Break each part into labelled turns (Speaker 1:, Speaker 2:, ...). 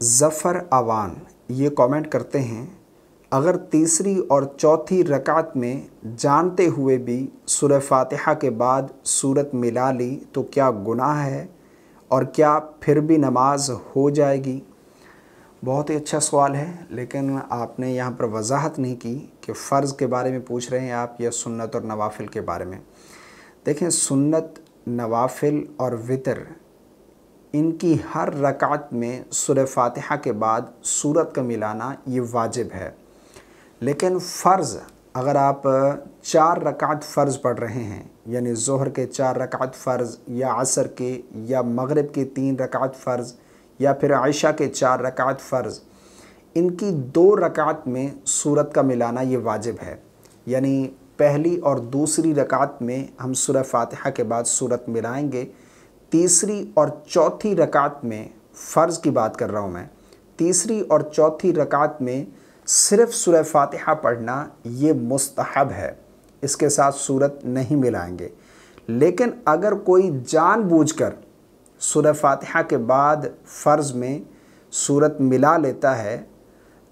Speaker 1: ظفر آوان یہ کامنٹ کرتے ہیں، اگر تیسری اور چوتھی رکعت میں جانتے ہوئے بھی سورہ فاتحہ کے بعد سورت ملا لی تو کیا گناہ ہے اور کیا پھر بھی نماز ہو جائے گی؟ بہت ہی اچھا سوال ہے، لیکن آپ نے یہاں پر وضاحت نہیں کی کہ فرض کے بارے میں پوچھ رہے ہیں آپ یا سنت اور نوافل کے بارے میں۔ دیکھیں، سنت، نوافل اور وتر، ان کی ہر رکعت میں سورہ فاتحہ کے بعد سورت کا ملانا یہ واجب ہے، لیکن فرض اگر آپ 4 رکعت فرض پڑھ رہے ہیں، یعنی ظہر کے 4 رکعت فرض یا عصر کے یا مغرب کے 3 رکعت فرض یا پھر عشاء کے 4 رکعت فرض، ان کی 2 رکعت میں سورت کا ملانا یہ واجب ہے، یعنی پہلی اور دوسری رکعت میں ہم سورہ فاتحہ کے بعد سورت ملائیں گے۔ تیسری اور چوتھی رکعت میں، فرض کی بات کر رہا ہوں میں، تیسری اور چوتھی رکعت میں صرف سورہ فاتحہ پڑھنا یہ مستحب ہے، اس کے ساتھ سورت نہیں ملائیں گے۔ لیکن اگر کوئی جان بوجھ کر سورہ فاتحہ کے بعد فرض میں سورت ملا لیتا ہے،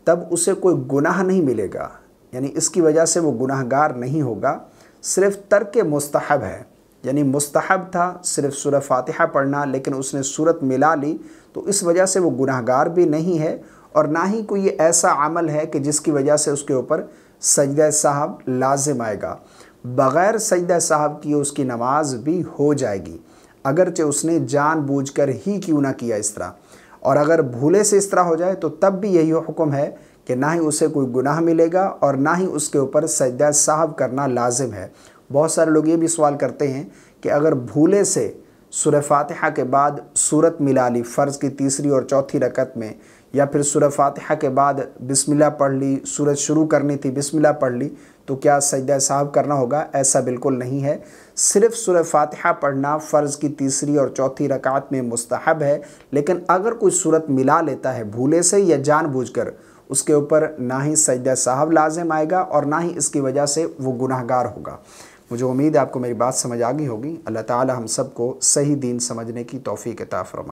Speaker 1: تب اسے کوئی گناہ نہیں ملے گا، یعنی اس کی وجہ سے وہ گناہ گار نہیں ہوگا، صرف ترک مستحب ہے، یعنی مستحب تھا صرف سورہ فاتحہ پڑھنا لیکن اس نے سورت ملا لی، تو اس وجہ سے وہ گناہ گار بھی نہیں ہے، اور نہ ہی کوئی ایسا عمل ہے کہ جس کی وجہ سے اس کے اوپر سجدہ سہو لازم آئے گا۔ بغیر سجدہ سہو کی اس کی نماز بھی ہو جائے گی، اگرچہ اس نے جان بوجھ کر ہی کیوں نہ کیا اس طرح، اور اگر بھولے سے اس طرح ہو جائے تو تب بھی یہی حکم ہے کہ نہ ہی اسے کوئی گناہ ملے گا اور نہ ہی اس کے اوپر سجدہ سہو کرنا لازم ہے۔ بہت سارے لوگ یہ بھی سوال کرتے ہیں کہ اگر بھولے سے سورہ فاتحہ کے بعد سورت ملا لی فرض کی تیسری اور چوتھی رکعت میں، یا پھر سورہ فاتحہ کے بعد بسم اللہ پڑھ لی، سورت شروع کرنی تھی بسم اللہ پڑھ لی، تو کیا سجدہ سہو کرنا ہوگا؟ ایسا بالکل نہیں ہے، صرف سورہ فاتحہ پڑھنا فرض کی تیسری اور چوتھی رکعت میں مستحب ہے، لیکن اگر کوئی سورت ملا لیتا ہے بھولے سے یا جان بوجھ کر، اس کے اوپر نہ ہی سجدہ سہو لازم آئے گا اور نہ ہی اس کی وجہ سے وہ گناہ گار ہوگا۔ مجھے امید ہے آپ کو میری بات سمجھ آ گئی ہوگی۔ اللہ تعالی ہم سب کو صحیح دین سمجھنے کی توفیق عطا فرمائے۔